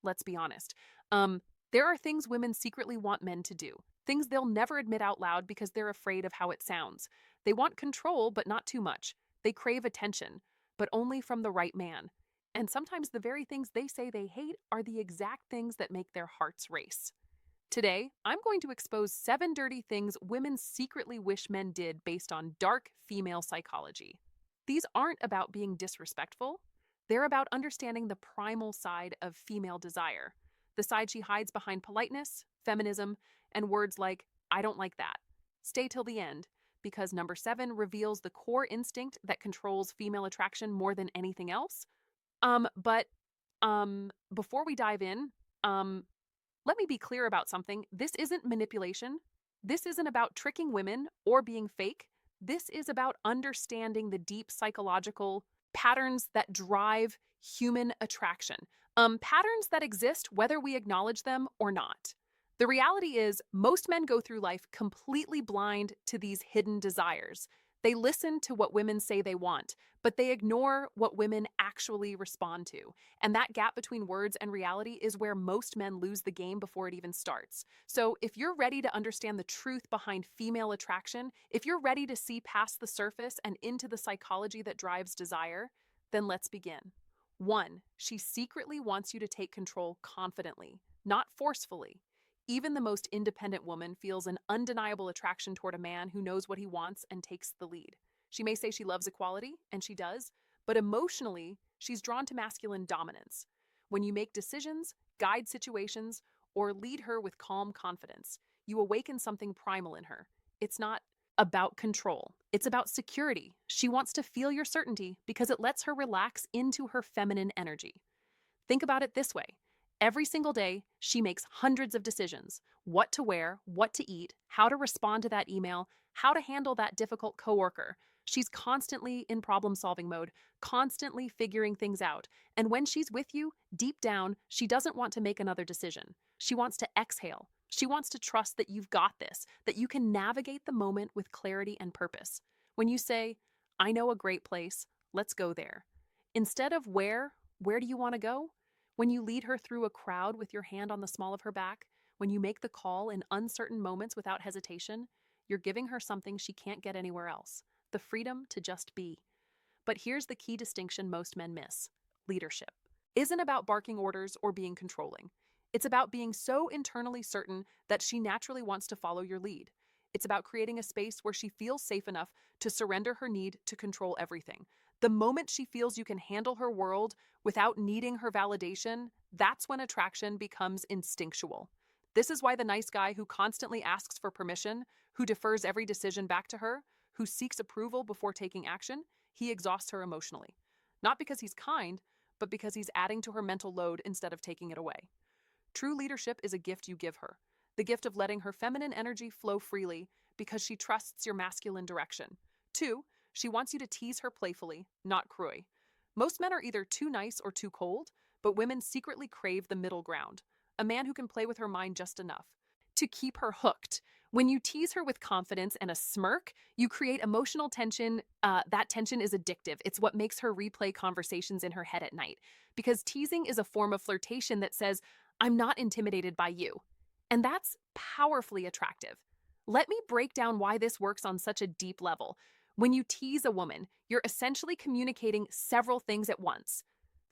Let's be honest. There are things women secretly want men to do, things they'll never admit out loud because they're afraid of how it sounds. They want control, but not too much. They crave attention, but only from the right man. And sometimes the very things they say they hate are the exact things that make their hearts race. Today, I'm going to expose 7 dirty things women secretly wish men did based on dark female psychology. These aren't about being disrespectful, they're about understanding the primal side of female desire, the side she hides behind politeness, feminism, and words like, I don't like that. Stay till the end, because number 7 reveals the core instinct that controls female attraction more than anything else. Before we dive in, um, let me be clear about something. This isn't manipulation. This isn't about tricking women or being fake. This is about understanding the deep psychological patterns that drive human attraction. Patterns that exist whether we acknowledge them or not. The reality is, most men go through life completely blind to these hidden desires. They listen to what women say they want, but they ignore what women actually respond to. And that gap between words and reality is where most men lose the game before it even starts. So, if you're ready to understand the truth behind female attraction, if you're ready to see past the surface and into the psychology that drives desire, then let's begin. 1. She secretly wants you to take control confidently, not forcefully. Even the most independent woman feels an undeniable attraction toward a man who knows what he wants and takes the lead. She may say she loves equality, and she does, but emotionally, she's drawn to masculine dominance. When you make decisions, guide situations, or lead her with calm confidence, you awaken something primal in her. It's not about control, it's about security. She wants to feel your certainty because it lets her relax into her feminine energy. Think about it this way. Every single day, she makes hundreds of decisions: what to wear, what to eat, how to respond to that email, how to handle that difficult coworker. She's constantly in problem solving mode, constantly figuring things out. And when she's with you, deep down, she doesn't want to make another decision. She wants to exhale. She wants to trust that you've got this, that you can navigate the moment with clarity and purpose. When you say, I know a great place, let's go there. Instead of where do you want to go? When you lead her through a crowd with your hand on the small of her back, when you make the call in uncertain moments without hesitation, you're giving her something she can't get anywhere else: the freedom to just be. But here's the key distinction most men miss: leadership isn't about barking orders or being controlling. It's about being so internally certain that she naturally wants to follow your lead. It's about creating a space where she feels safe enough to surrender her need to control everything. The moment she feels you can handle her world without needing her validation, that's when attraction becomes instinctual. This is why the nice guy who constantly asks for permission, who defers every decision back to her, who seeks approval before taking action, he exhausts her emotionally. Not because he's kind, but because he's adding to her mental load instead of taking it away. True leadership is a gift you give her, the gift of letting her feminine energy flow freely because she trusts your masculine direction. 2. She wants you to tease her playfully, not cruelly. Most men are either too nice or too cold, but women secretly crave the middle ground: a man who can play with her mind just enough to keep her hooked. When you tease her with confidence and a smirk, you create emotional tension. That tension is addictive. It's what makes her replay conversations in her head at night. Because teasing is a form of flirtation that says, I'm not intimidated by you. And that's powerfully attractive. Let me break down why this works on such a deep level. When you tease a woman, you're essentially communicating several things at once.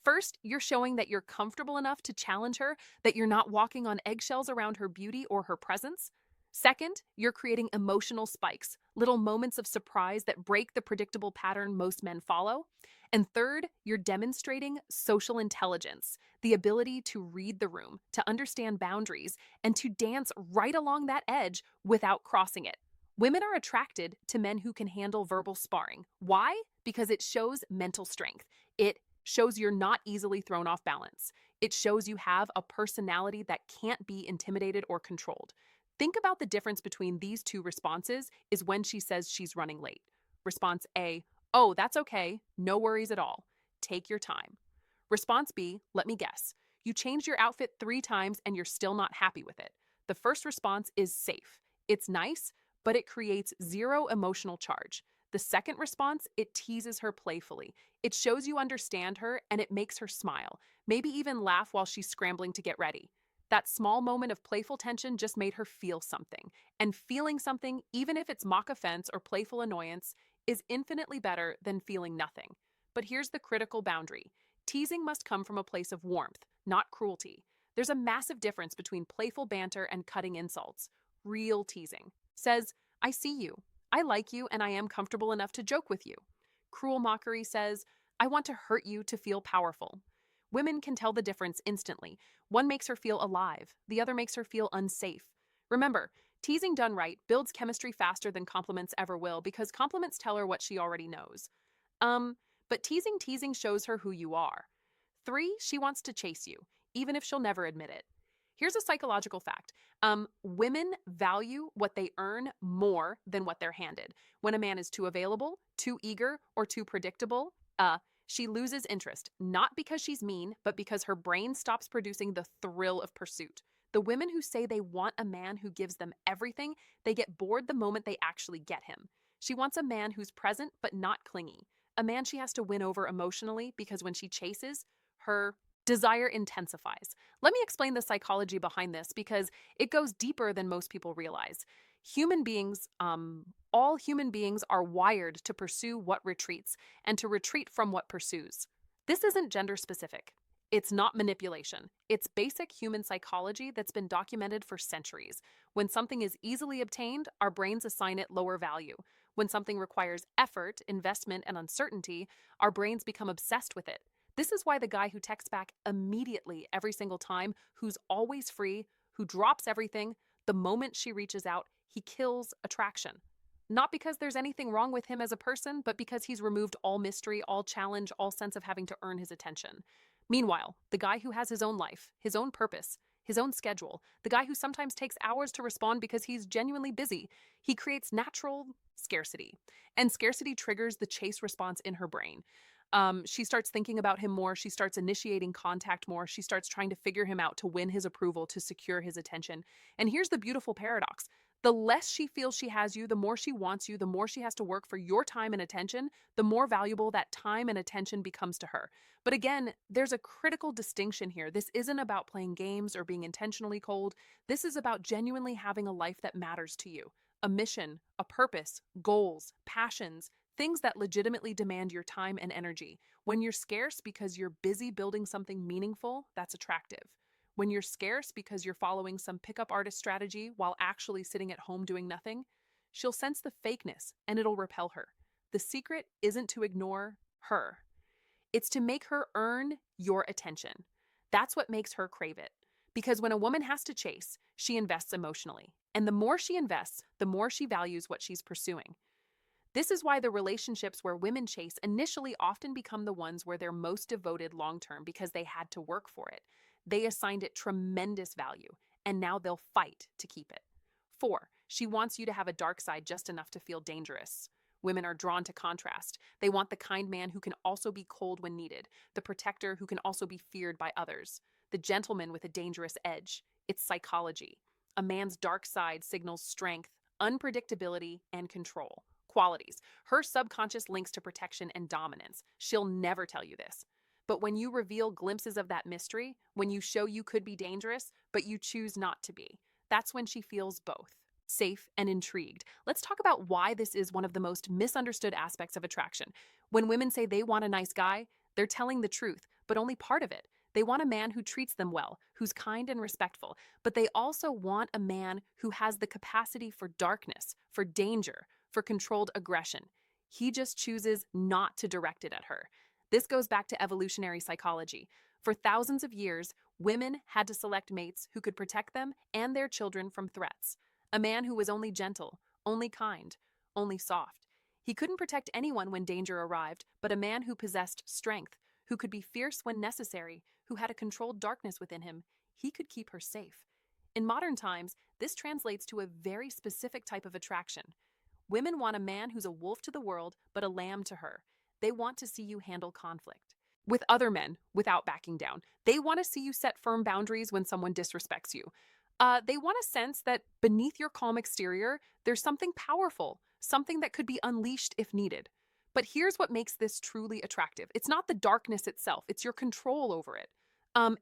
First, you're showing that you're comfortable enough to challenge her, that you're not walking on eggshells around her beauty or her presence. Second, you're creating emotional spikes, little moments of surprise that break the predictable pattern most men follow. And third, you're demonstrating social intelligence, the ability to read the room, to understand boundaries, and to dance right along that edge without crossing it. Women are attracted to men who can handle verbal sparring. Why? Because it shows mental strength. It shows you're not easily thrown off balance. It shows you have a personality that can't be intimidated or controlled. Think about the difference between these two responses is when she says she's running late. Response A, oh, that's okay, no worries at all. Take your time. Response B, let me guess. You changed your outfit 3 times and you're still not happy with it. The first response is safe. It's nice, but it creates zero emotional charge. The second response, it teases her playfully. It shows you understand her and it makes her smile, maybe even laugh while she's scrambling to get ready. That small moment of playful tension just made her feel something. And feeling something, even if it's mock offense or playful annoyance, is infinitely better than feeling nothing. But here's the critical boundary. Teasing must come from a place of warmth, not cruelty. There's a massive difference between playful banter and cutting insults. Real teasing says, I see you, I like you, and I am comfortable enough to joke with you. Cruel mockery says, I want to hurt you to feel powerful. Women can tell the difference instantly. One makes her feel alive, the other makes her feel unsafe. Remember, teasing done right builds chemistry faster than compliments ever will because compliments tell her what she already knows. Um, but teasing shows her who you are. 3, she wants to chase you, even if she'll never admit it. Here's a psychological fact. Women value what they earn more than what they're handed. When a man is too available, too eager, or too predictable, she loses interest, not because she's mean, but because her brain stops producing the thrill of pursuit. The women who say they want a man who gives them everything, they get bored the moment they actually get him. She wants a man who's present but not clingy. A man she has to win over emotionally because when she chases, her desire intensifies. Let me explain the psychology behind this because it goes deeper than most people realize. Human beings, all human beings are wired to pursue what retreats and to retreat from what pursues. This isn't gender specific. It's not manipulation. It's basic human psychology that's been documented for centuries. When something is easily obtained, our brains assign it lower value. When something requires effort, investment, and uncertainty, our brains become obsessed with it. This is why the guy who texts back immediately every single time, who's always free, who drops everything, the moment she reaches out, he kills attraction. Not because there's anything wrong with him as a person, but because he's removed all mystery, all challenge, all sense of having to earn his attention. Meanwhile, the guy who has his own life, his own purpose, his own schedule, the guy who sometimes takes hours to respond because he's genuinely busy, he creates natural scarcity. And scarcity triggers the chase response in her brain. She starts thinking about him more. She starts initiating contact more. She starts trying to figure him out to win his approval, to secure his attention. And here's the beautiful paradox. The less she feels she has you, the more she wants you, the more she has to work for your time and attention, the more valuable that time and attention becomes to her. But again, there's a critical distinction here. This isn't about playing games or being intentionally cold. This is about genuinely having a life that matters to you. A mission, a purpose, goals, passions, things that legitimately demand your time and energy. When you're scarce because you're busy building something meaningful, that's attractive. When you're scarce because you're following some pickup artist strategy while actually sitting at home doing nothing, she'll sense the fakeness and it'll repel her. The secret isn't to ignore her. It's to make her earn your attention. That's what makes her crave it. Because when a woman has to chase, she invests emotionally. And the more she invests, the more she values what she's pursuing. This is why the relationships where women chase initially often become the ones where they're most devoted long term because they had to work for it. They assigned it tremendous value, and now they'll fight to keep it. 4, she wants you to have a dark side just enough to feel dangerous. Women are drawn to contrast. They want the kind man who can also be cold when needed, the protector who can also be feared by others, the gentleman with a dangerous edge. It's psychology. A man's dark side signals strength, unpredictability, and control. Qualities. Her subconscious links to protection and dominance. She'll never tell you this. But when you reveal glimpses of that mystery, when you show you could be dangerous, but you choose not to be, that's when she feels both, safe and intrigued. Let's talk about why this is one of the most misunderstood aspects of attraction. When women say they want a nice guy, they're telling the truth, but only part of it. They want a man who treats them well, who's kind and respectful, but they also want a man who has the capacity for darkness, for danger, for controlled aggression. He just chooses not to direct it at her. This goes back to evolutionary psychology. For thousands of years, women had to select mates who could protect them and their children from threats. A man who was only gentle, only kind, only soft. He couldn't protect anyone when danger arrived, but a man who possessed strength, who could be fierce when necessary, who had a controlled darkness within him, he could keep her safe. In modern times, this translates to a very specific type of attraction. Women want a man who's a wolf to the world, but a lamb to her. They want to see you handle conflict with other men without backing down. They want to see you set firm boundaries when someone disrespects you. They want a sense that beneath your calm exterior, there's something powerful, something that could be unleashed if needed. But here's what makes this truly attractive. It's not the darkness itself, it's your control over it.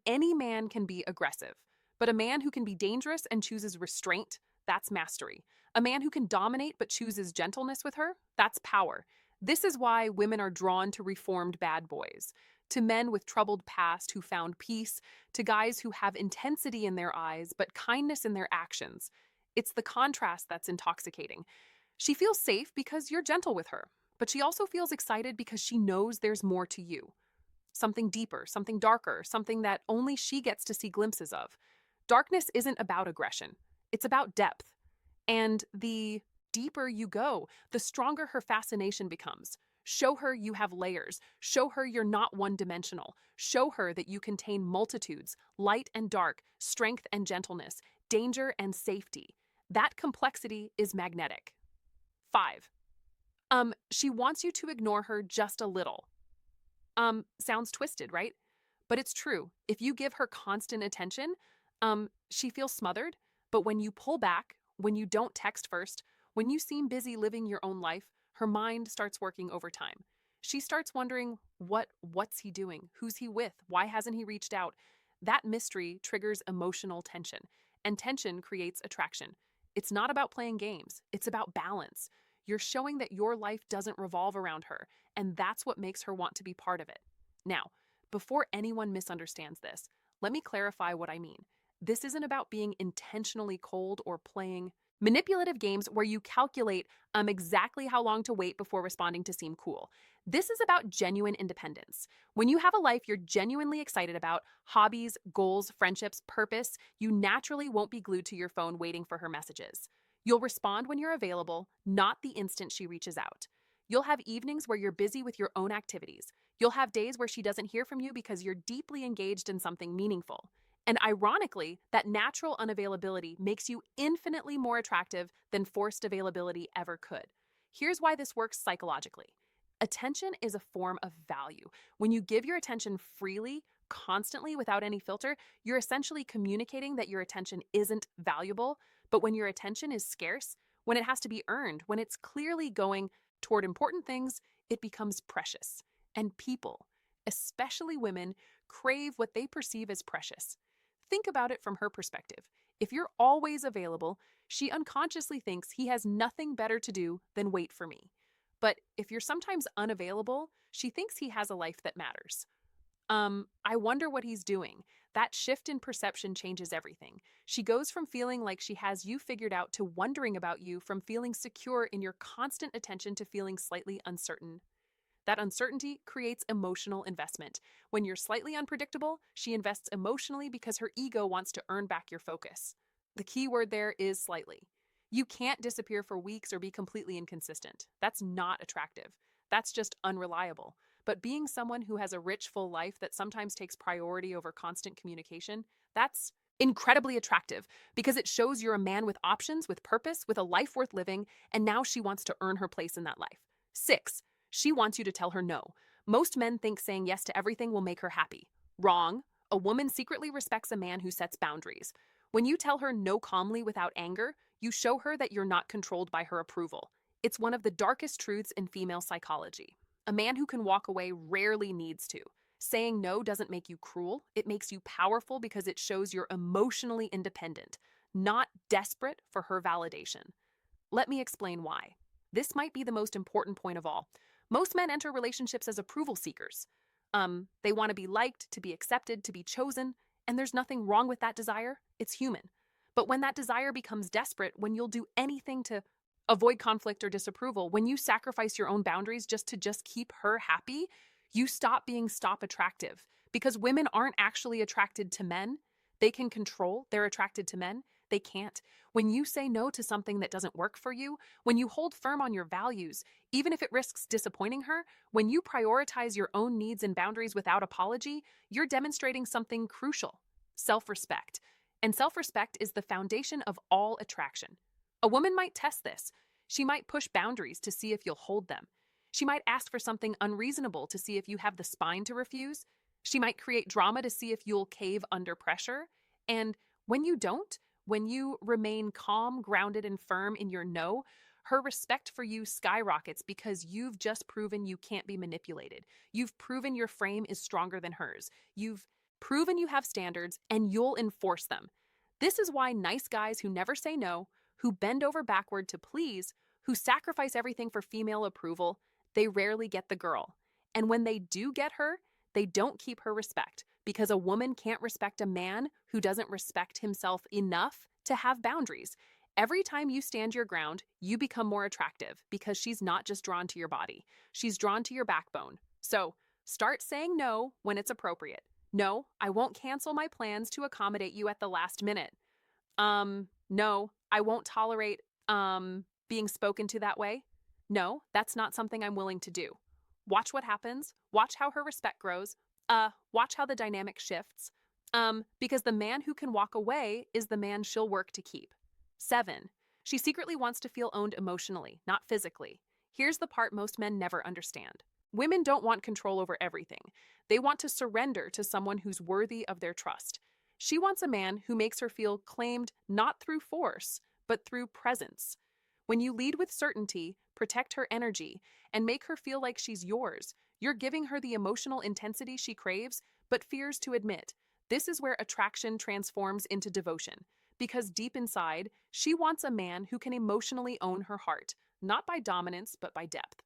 Any man can be aggressive, but a man who can be dangerous and chooses restraint, that's mastery. A man who can dominate but chooses gentleness with her, that's power. This is why women are drawn to reformed bad boys, to men with troubled past who found peace, to guys who have intensity in their eyes but kindness in their actions. It's the contrast that's intoxicating. She feels safe because you're gentle with her, but she also feels excited because she knows there's more to you. Something deeper, something darker, something that only she gets to see glimpses of. Darkness isn't about aggression, it's about depth. And the deeper you go, the stronger her fascination becomes. Show her you have layers. Show her you're not one-dimensional. Show her that you contain multitudes, light and dark, strength and gentleness, danger and safety. That complexity is magnetic. 5. She wants you to ignore her just a little. Sounds twisted, right? But it's true. If you give her constant attention, she feels smothered. But when you pull back, when you don't text first, when you seem busy living your own life, her mind starts working overtime. She starts wondering, what's he doing? Who's he with? Why hasn't he reached out? That mystery triggers emotional tension, and tension creates attraction. It's not about playing games, it's about balance. You're showing that your life doesn't revolve around her, and that's what makes her want to be part of it. Now, before anyone misunderstands this, let me clarify what I mean. This isn't about being intentionally cold or playing manipulative games where you calculate exactly how long to wait before responding to seem cool. This is about genuine independence. When you have a life you're genuinely excited about, hobbies, goals, friendships, purpose, you naturally won't be glued to your phone waiting for her messages. You'll respond when you're available, not the instant she reaches out. You'll have evenings where you're busy with your own activities. You'll have days where she doesn't hear from you because you're deeply engaged in something meaningful. And ironically, that natural unavailability makes you infinitely more attractive than forced availability ever could. Here's why this works psychologically. Attention is a form of value. When you give your attention freely, constantly, without any filter, you're essentially communicating that your attention isn't valuable. But when your attention is scarce, when it has to be earned, when it's clearly going toward important things, it becomes precious. And people, especially women, crave what they perceive as precious. Think about it from her perspective. If you're always available, she unconsciously thinks he has nothing better to do than wait for me. But if you're sometimes unavailable, she thinks he has a life that matters. I wonder what he's doing. That shift in perception changes everything. She goes from feeling like she has you figured out to wondering about you, from feeling secure in your constant attention to feeling slightly uncertain. That uncertainty creates emotional investment. When you're slightly unpredictable, she invests emotionally because her ego wants to earn back your focus. The key word there is slightly. You can't disappear for weeks or be completely inconsistent. That's not attractive. That's just unreliable. But being someone who has a rich, full life that sometimes takes priority over constant communication, that's incredibly attractive because it shows you're a man with options, with purpose, with a life worth living, and now she wants to earn her place in that life. 6. She wants you to tell her no. Most men think saying yes to everything will make her happy. Wrong. A woman secretly respects a man who sets boundaries. When you tell her no calmly without anger, you show her that you're not controlled by her approval. It's one of the darkest truths in female psychology. A man who can walk away rarely needs to. Saying no doesn't make you cruel, it makes you powerful because it shows you're emotionally independent, not desperate for her validation. Let me explain why. This might be the most important point of all. Most men enter relationships as approval seekers. They want to be liked, to be accepted, to be chosen, and there's nothing wrong with that desire. It's human. But when that desire becomes desperate, when you'll do anything to avoid conflict or disapproval, when you sacrifice your own boundaries just to keep her happy, you stop being attractive. Because women aren't actually attracted to men. They can control, they're attracted to men. They can't. When you say no to something that doesn't work for you, when you hold firm on your values, even if it risks disappointing her, when you prioritize your own needs and boundaries without apology, you're demonstrating something crucial: self-respect. And self-respect is the foundation of all attraction. A woman might test this. She might push boundaries to see if you'll hold them. She might ask for something unreasonable to see if you have the spine to refuse. She might create drama to see if you'll cave under pressure. And when you don't, when you remain calm, grounded, and firm in your no, Her respect for you skyrockets because you've just proven you can't be manipulated. You've proven your frame is stronger than hers. You've proven you have standards and you'll enforce them. This is why nice guys who never say no, who bend over backward to please, who sacrifice everything for female approval, they rarely get the girl. And when they do get her, they don't keep her respect because a woman can't respect a man who doesn't respect himself enough to have boundaries. Every time you stand your ground, you become more attractive because she's not just drawn to your body, she's drawn to your backbone. So start saying no when it's appropriate. No, I won't cancel my plans to accommodate you at the last minute. No, I won't tolerate, being spoken to that way. No, that's not something I'm willing to do. Watch what happens. Watch how her respect grows. Watch how the dynamic shifts. Because the man who can walk away is the man she'll work to keep. 7. She secretly wants to feel owned emotionally, not physically. Here's the part most men never understand. Women don't want control over everything. They want to surrender to someone who's worthy of their trust. She wants a man who makes her feel claimed not through force, but through presence. When you lead with certainty, protect her energy, and make her feel like she's yours, you're giving her the emotional intensity she craves, but fears to admit. This is where attraction transforms into devotion. Because deep inside, she wants a man who can emotionally own her heart, not by dominance, but by depth.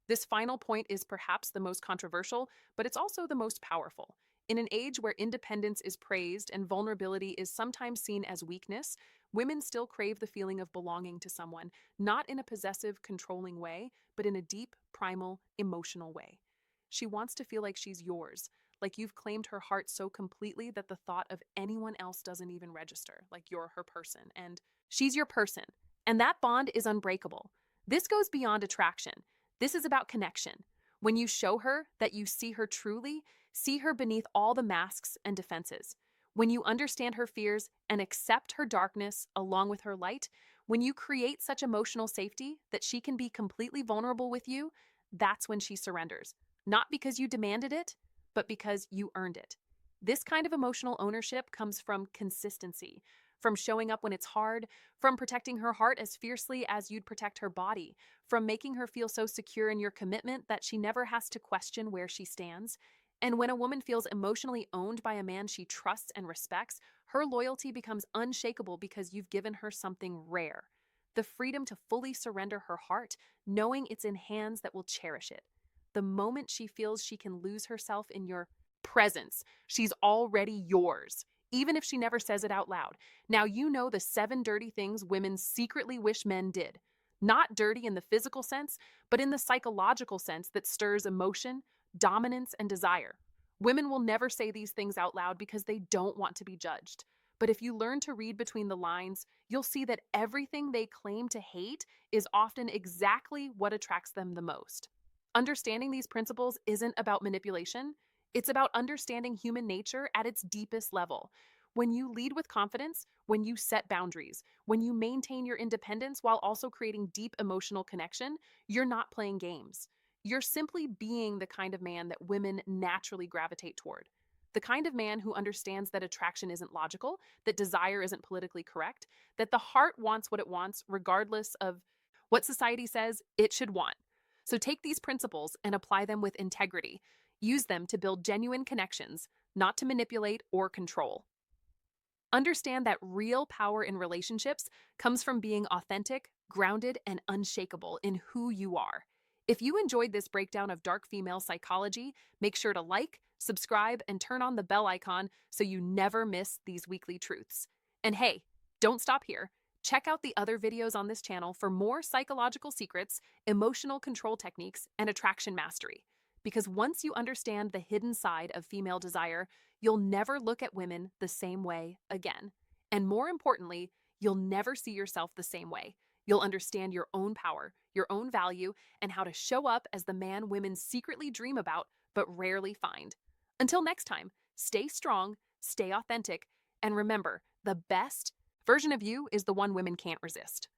This final point is perhaps the most controversial, but it's also the most powerful. In an age where independence is praised and vulnerability is sometimes seen as weakness, women still crave the feeling of belonging to someone, not in a possessive, controlling way, but in a deep, primal, emotional way. She wants to feel like she's yours, like you've claimed her heart so completely that the thought of anyone else doesn't even register, like you're her person, and she's your person. And that bond is unbreakable. This goes beyond attraction. This is about connection. When you show her that you see her truly, see her beneath all the masks and defenses. When you understand her fears and accept her darkness along with her light, when you create such emotional safety that she can be completely vulnerable with you, that's when she surrenders. Not because you demanded it, but because you earned it. This kind of emotional ownership comes from consistency, from showing up when it's hard, from protecting her heart as fiercely as you'd protect her body, from making her feel so secure in your commitment that she never has to question where she stands. And when a woman feels emotionally owned by a man she trusts and respects, her loyalty becomes unshakable because you've given her something rare. The freedom to fully surrender her heart, knowing it's in hands that will cherish it. The moment she feels she can lose herself in your presence, she's already yours, even if she never says it out loud. Now you know the 7 dirty things women secretly wish men did. Not dirty in the physical sense, but in the psychological sense that stirs emotion, dominance, and desire. Women will never say these things out loud because they don't want to be judged. But if you learn to read between the lines, you'll see that everything they claim to hate is often exactly what attracts them the most. Understanding these principles isn't about manipulation. It's about understanding human nature at its deepest level. When you lead with confidence, when you set boundaries, when you maintain your independence while also creating deep emotional connection, you're not playing games. You're simply being the kind of man that women naturally gravitate toward. The kind of man who understands that attraction isn't logical, that desire isn't politically correct, that the heart wants what it wants regardless of what society says it should want. So take these principles and apply them with integrity. Use them to build genuine connections, not to manipulate or control. Understand that real power in relationships comes from being authentic, grounded, and unshakable in who you are. If you enjoyed this breakdown of dark female psychology, make sure to like, subscribe, and turn on the bell icon so you never miss these weekly truths. And hey, don't stop here. Check out the other videos on this channel for more psychological secrets, emotional control techniques, and attraction mastery. Because once you understand the hidden side of female desire, you'll never look at women the same way again. And more importantly, you'll never see yourself the same way. You'll understand your own power, your own value, and how to show up as the man women secretly dream about but rarely find. Until next time, stay strong, stay authentic, and remember, the best version of you is the one women can't resist.